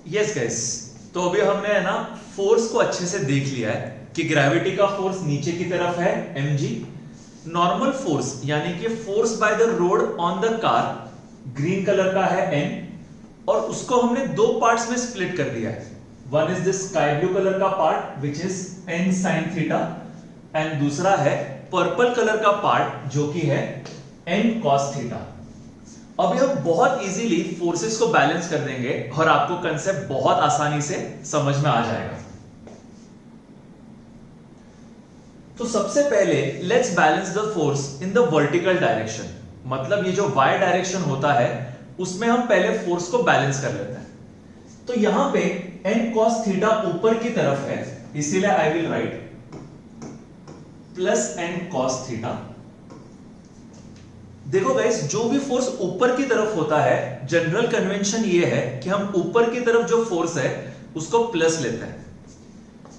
Yes guys, तो अभी हमने है ना फोर्स को अच्छे से देख लिया है कि ग्रेविटी का फोर्स नीचे की तरफ है mg, नॉर्मल फोर्स यानी कि force by the road on the car green colour का है n, और उसको हमने दो पार्ट्स में स्प्लिट कर दिया है। One is this sky blue colour का part which is n sin theta, and दूसरा है पर्पल कलर का पार्ट जो कि है n cos थीटा। अभी हम बहुत इजीली फोर्सेस को बैलेंस कर देंगे और आपको कंसेप्ट बहुत आसानी से समझ में आ जाएगा। तो सबसे पहले let's balance the force in the vertical direction, मतलब ये जो y डायरेक्शन होता है उसमें हम पहले फोर्स को बैलेंस कर लेते हैं। तो यहां पे n cos थीटा ऊपर की तरफ है, इसीलिए I will write plus n cos theta. देखो गाइस, जो भी फोर्स ऊपर की तरफ होता है जनरल कन्वेंशन ये है कि हम ऊपर की तरफ जो फोर्स है उसको प्लस लेते हैं।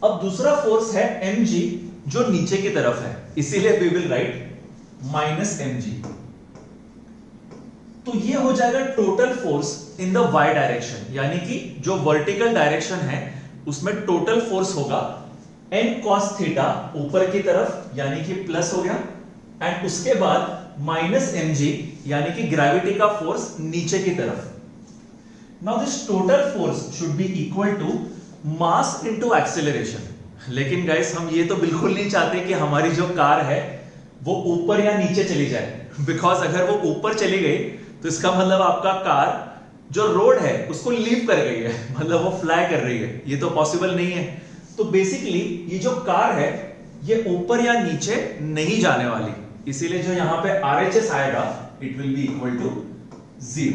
अब दूसरा फोर्स है mg जो नीचे की तरफ है, इसीलिए we will write minus mg। तो ये हो जाएगा total force in the y direction, यानी कि जो वर्टिकल डायरेक्शन है उसमें टोटल फोर्स होगा n cos थीटा ऊपर की तरफ यानी कि प्लस हो गया, एंड उसके बाद माइनस mg यानी कि ग्रेविटी का फोर्स नीचे की तरफ। Now this total force should be equal to mass into acceleration. लेकिन गाइस, हम ये तो बिल्कुल नहीं चाहते कि हमारी जो कार है वो ऊपर या नीचे चली जाए, बिकॉज अगर वो ऊपर चली गई तो इसका मतलब आपका कार जो रोड है उसको लीव कर गई है, मतलब वो फ्लाई कर रही है, ये तो पॉसिबल नहीं है। तो बेसिकली ये जो कार है ये ऊपर या नीचे नहीं जाने वाली, इसीलिए जो यहां पे RHS आएगा it will be equal to 0।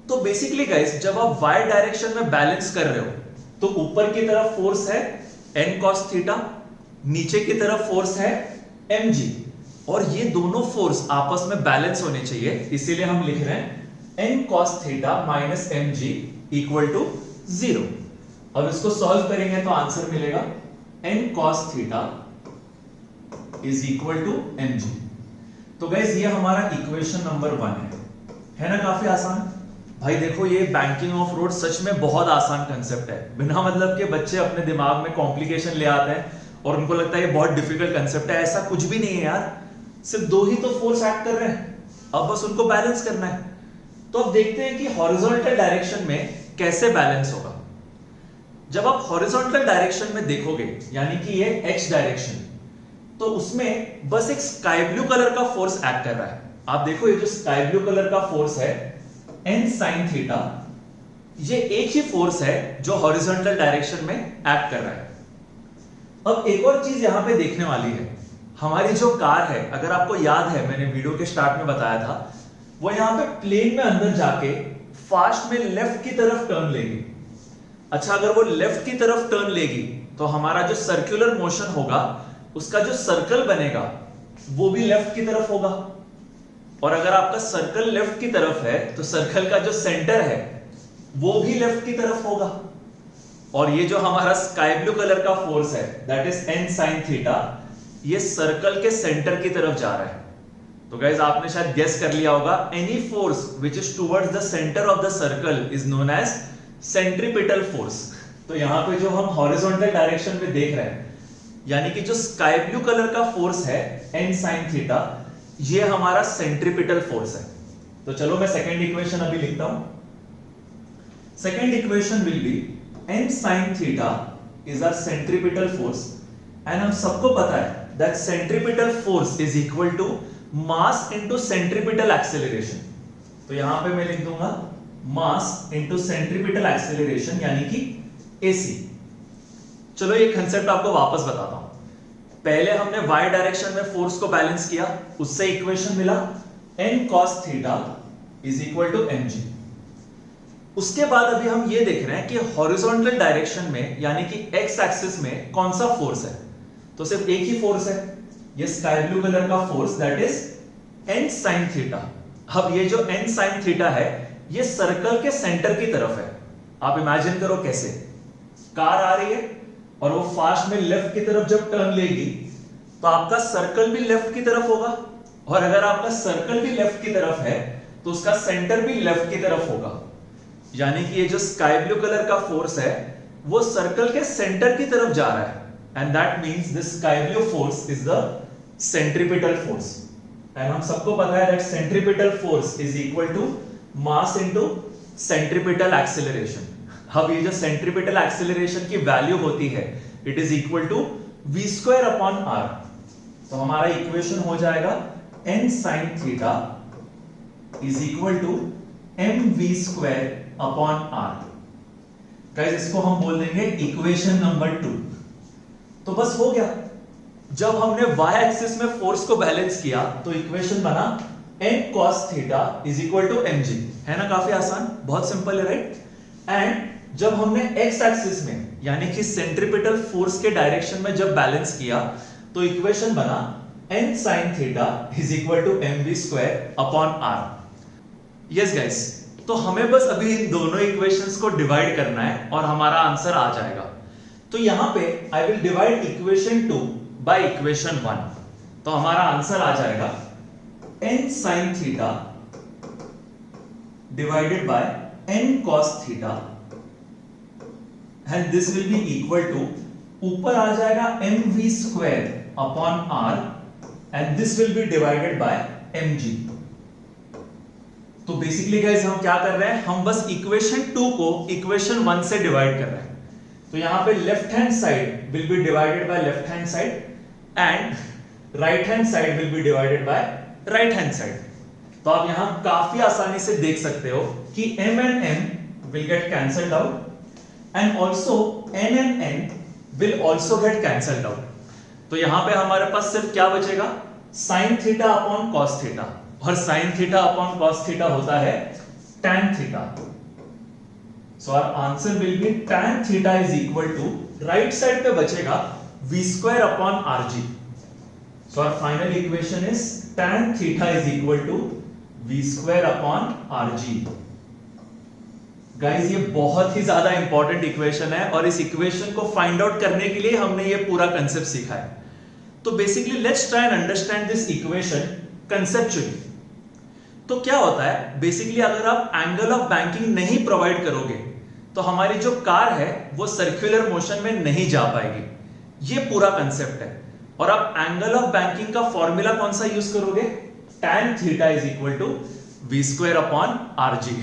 तो बेसिकली गाइस, जब आप y डायरेक्शन में बैलेंस कर रहे हो तो ऊपर की तरफ फोर्स है n cos थीटा, नीचे की तरफ फोर्स है mg, और ये दोनों फोर्स आपस में बैलेंस होने चाहिए, इसीलिए हम लिख रहे हैं n cos theta minus mg equal to 0। अब इसको सॉल्व करेंगे तो आंसर मिलेगा n cos theta is equal to mg। तो गाइस, ये हमारा इक्वेशन नंबर 1 है ना, काफी आसान। भाई देखो, ये बैंकिंग ऑफ रोड सच में बहुत आसान कंसेप्ट है, बिना मतलब के बच्चे अपने दिमाग में कॉम्प्लिकेशन ले आते हैं और उनको लगता है ये बहुत डिफिकल्ट कंसेप्ट है। ऐसा कुछ भी नहीं है यार, सिर्फ दो ही तो फोर्स एक्ट कर रहे हैं, अब बस उनको बैलेंस करना है। तो अब देखते हैं कि हॉरिजॉन्टल डायरेक्शन में कैसे बैलेंस होगा। जब आप हॉरिजॉन्टल डायरेक्शन में देखोगे, यानी कि ये x डायरेक्शन, तो उसमें बस एक स्काई ब्लू कलर का फोर्स एक्ट कर रहा है। आप देखो, ये जो स्काई ब्लू कलर का फोर्स है n sin थीटा, ये एक ही फोर्स है जो हॉरिजॉन्टल डायरेक्शन में एक्ट कर रहा है। अब एक और चीज यहां पे देखने वाली है, हमारी जो कार है, अगर आपको याद है मैंने वीडियो के स्टार्ट में बताया था, वो यहां पे प्लेन में अंदर जाके फास्ट में लेफ्ट की तरफ टर्न लेगी। अच्छा, अगर वो लेफ्ट की तरफ टर्न लेगी तो हमारा जो सर्कुलर मोशन होगा, उसका जो सर्कल बनेगा वो भी लेफ्ट की तरफ होगा, और अगर आपका सर्कल लेफ्ट की तरफ है तो सर्कल का जो सेंटर है वो भी लेफ्ट की तरफ होगा। और ये जो हमारा स्काई ब्लू कलर का फोर्स है that is n sin theta, ये सर्कल के सेंटर की तरफ जा रहा है। तो गाइस, आपने शायद गेस कर लिया होगा, any force which is towards the centre of the circle is known as centripetal force. तो यहां पे जो हम हॉरिजॉन्टल डायरेक्शन में देख रहे हैं, यानी कि जो स्काई ब्लू कलर का फोर्स है n sin थीटा, ये हमारा सेंट्रीपिटल फोर्स है। तो चलो मैं सेकंड इक्वेशन अभी लिखता हूं। Second equation will be n sin theta is our centripetal force, and हम सबको पता है that centripetal force is equal to mass into centripetal acceleration. तो यहां पे मैं लिख दूंगा मास इनटू सेंट्रीपिटल एक्सेलरेशन यानी कि AC। चलो ये कंसेप्ट आपको वापस बताता हूं। पहले हमने y डायरेक्शन में फोर्स को बैलेंस किया, उससे इक्वेशन मिला n cos theta is equal to mg। उसके बाद अभी हम ये देख रहे हैं कि हॉरिजॉन्टल डायरेक्शन में यानी कि x एक्सिस में कौन सा फोर्स है। तो सिर्फ एक ही फोर्स है, ये स्काई ब्लू कलर का force that is n sin theta. अब ये जो n sin थीटा है ये सर्कल के सेंटर की तरफ है। आप इमेजिन करो कैसे, कार आ रही है और वो फास्ट में लेफ्ट की तरफ जब टर्न लेगी तो आपका सर्कल भी लेफ्ट की तरफ होगा, और अगर आपका सर्कल भी लेफ्ट की तरफ है तो उसका सेंटर भी लेफ्ट की तरफ होगा। यानी कि ये जो स्काई ब्लू कलर का फोर्स है वो सर्कल के सेंटर की तरफ जा रहा है, and that means this sky blue force is the centripetal force. And हम सबको पता है that centripetal force is equal to mass into centripetal acceleration. अब ये जो सेंट्रीपिटल एक्सेलरेशन की वैल्यू होती है it is equal to v square upon r। तो हमारा इक्वेशन हो जाएगा n sin theta is equal to mv square upon r। Guys इसको हम बोल देंगे इक्वेशन नंबर 2। तो बस हो गया। जब हमने y एक्सिस में फोर्स को बैलेंस किया तो इक्वेशन बना n cos theta is equal to mg। है ना, काफी आसान, बहुत सिंपल है, राइट। एंड जब हमने x एक्सिस में यानी कि सेंट्रीपिटल फोर्स के डायरेक्शन में जब बैलेंस किया तो इक्वेशन बना n sin theta is equal to mv square upon r। Yes guys, तो हमें बस अभी इन दोनों इक्वेशंस को डिवाइड करना है और हमारा आंसर आ जाएगा। तो यहां पे I will divide equation 2 by equation 1। तो हमारा आंसर आ जाएगा n sin theta divided by n cos theta, and this will be equal to, ऊपर आ जाएगा mv square upon r and this will be divided by mg। तो basically guys हम क्या कर रहे हैं, हम बस इक्वेशन 2 को इक्वेशन 1 से डिवाइड कर रहे हैं। तो यहां पे left hand side will be divided by left hand side and right hand side will be divided by right hand side. तो आप यहां काफी आसानी से देख सकते हो कि m and m will get cancelled out and also n and n will also get cancelled out। तो यहां पे हमारे पास सिर्फ क्या बचेगा, sin theta upon cos theta, और sin theta upon cos theta होता है tan theta. So our answer will be tan theta is equal to, right side पे बचेगा v square upon rg। So our final equation is tan theta is equal to v square upon rg। Guys ये बहुत ही ज्यादा important equation है और इस equation को find out करने के लिए हमने ये पूरा कंसेप्ट सीखा है। तो basically let's try and understand this equation conceptually. तो क्या होता है, बेसिकली अगर आप एंगल ऑफ बैंकिंग नहीं प्रोवाइड करोगे तो हमारी जो कार है वो सर्कुलर मोशन में नहीं जा पाएगी। ये पूरा कंसेप्ट है। और आप एंगल ऑफ बैंकिंग का फॉर्मूला कौन सा यूज करोगे, tan theta is equal to v square upon rg।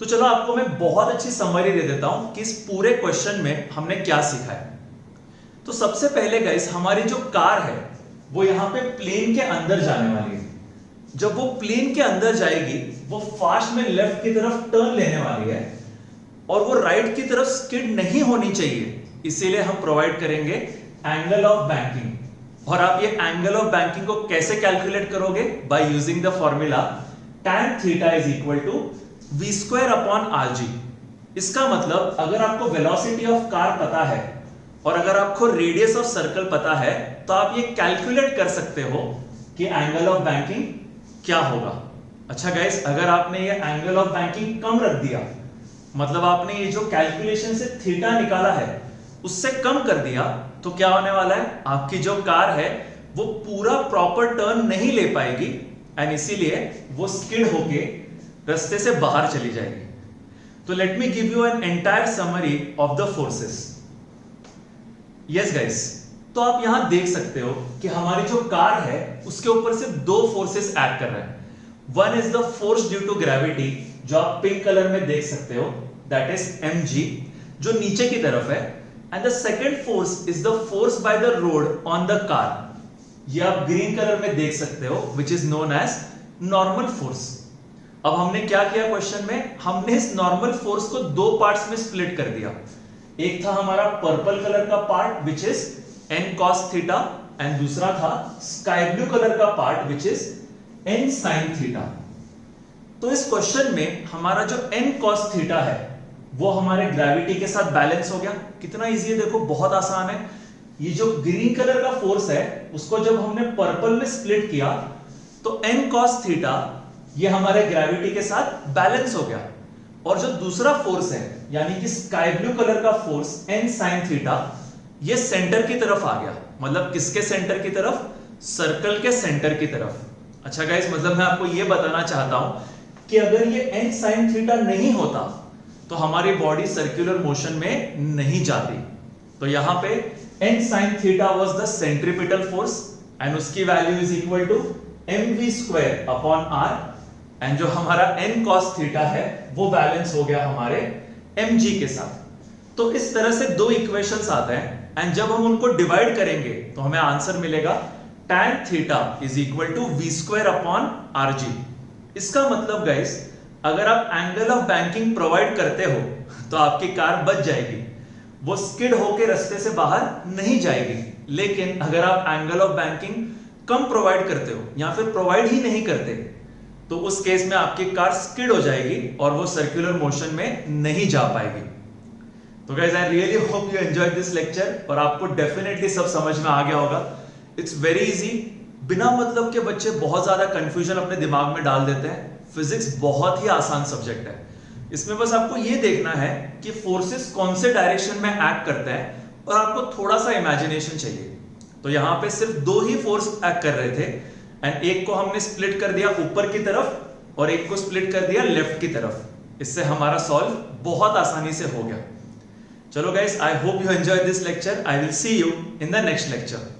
तो चलो आपको मैं बहुत अच्छी समरी दे देता हूं कि इस पूरे क्वेश्चन में हमने क्या सीखा है। तो सबसे पहले गाइस हमारी जो कार है वो यहां पे प्लेन के अंदर जाने वाली है। जब वो प्लेन के अंदर जाएगी वो फास्ट में लेफ्ट की तरफ टर्न लेने वाली है और वो राइट की तरफ स्किड नहीं होनी चाहिए, इसीलिए हम प्रोवाइड करेंगे एंगल ऑफ बैंकिंग। और आप ये एंगल ऑफ बैंकिंग को कैसे कैलकुलेट करोगे, by using the formula tan theta is equal to v square upon rg। इसका मतलब अगर आपको वेलोसिटी ऑफ कार पता है और अगर आपको रेडियस ऑफ सर्कल पता है तो आप ये कैलकुलेट कर सकते हो कि एंगल ऑफ बैंकिंग क्या होगा। अच्छा गाइस, अगर आपने ये एंगल ऑफ बैंकिंग कम रख दिया, मतलब आपने ये जो कैलकुलेशन से थीटा निकाला है उससे कम कर दिया, तो क्या होने वाला है, आपकी जो कार है वो पूरा प्रॉपर टर्न नहीं ले पाएगी एंड इसीलिए वो स्किड होके रास्ते से बाहर चली जाएगी। तो let me give you an entire summary of the forces. Yes guys, तो आप यहां देख सकते हो कि हमारी जो कार है उसके ऊपर से दो फोर्सेस एक्ट कर रहे हैं। One is the force due to gravity, जो आप पिंक कलर में देख सकते हो, दैट इज mg, जो नीचे की तरफ है। And the second force is the force by the road on the car, ये आप ग्रीन कलर में देख सकते हो, which is known as normal force. अब हमने क्या किया क्वेश्चन में, हमने इस नॉर्मल फोर्स को दो पार्ट्स में स्प्लिट कर दिया। एक था हमारा पर्पल कलर का part which is n cos theta and दूसरा था स्काई ब्लू कलर का part which is n sin theta. तो इस क्वेश्चन में हमारा जो n cos थीटा है वो हमारे ग्रेविटी के साथ बैलेंस हो गया। कितना इजी है, देखो बहुत आसान है। ये जो ग्रीन कलर का फोर्स है उसको जब हमने पर्पल में स्प्लिट किया तो n cos थीटा ये हमारे ग्रेविटी के साथ बैलेंस हो गया। और जो दूसरा फोर्स है यानी कि स्काई ब्लू कलर का फोर्स n sin थीटा, ये सेंटर की तरफ आ गया। मतलब किसके सेंटर की तरफ, सर्कल के सेंटर की तरफ। अच्छा गाइस, मतलब मैं आपको ये बताना चाहता हूं कि अगर ये n sin थीटा नहीं होता तो हमारी बॉडी सर्कुलर मोशन में नहीं जाती। तो यहां पे n sin theta was the centripetal force and उसकी value is equal to mv square upon r, and जो हमारा n cos थीटा है वो बैलेंस हो गया हमारे mg के साथ। तो इस तरह से दो इक्वेशंस आते हैं एंड जब हम उनको डिवाइड करेंगे तो हमें आंसर मिलेगा tan theta is equal to v square upon rg। इसका मतलब गाइस, अगर आप एंगल ऑफ बैंकिंग प्रोवाइड करते हो तो आपकी कार बच जाएगी, वो स्किड होके रास्ते से बाहर नहीं जाएगी। लेकिन अगर आप angle of banking come provide करते हो या फिर प्रोवाइड ही नहीं करते तो उस केस में आपकी कार स्किड हो जाएगी और वो सर्कुलर मोशन में नहीं जा पाएगी। तो guys, I really hope you enjoyed this lecture और आपको डेफिनेटली सब समझ में आ गया होगा। It's very easy. बिना मतलब के बच्चे बहुत ज्यादा कंफ्यूजन अपने दिमाग में डाल देते हैं। फिजिक्स बहुत ही आसान सब्जेक्ट है। इसमें बस आपको ये देखना है कि फोर्सेस कौन से डायरेक्शन में एक्ट करते हैं और आपको थोड़ा सा इमेजिनेशन चाहिए। तो यहां पे सिर्फ दो ही फोर्स एक्ट कर रहे थे एंड एक को हमने स्प्लिट कर दिया ऊपर की तरफ और एक को स्प्लिट कर दिया लेफ्ट की तरफ। इससे हमारा सॉल्व बहुत आसानी से हो गया। चलो guys, I hope you enjoy this lecture. I will see you in the next lecture.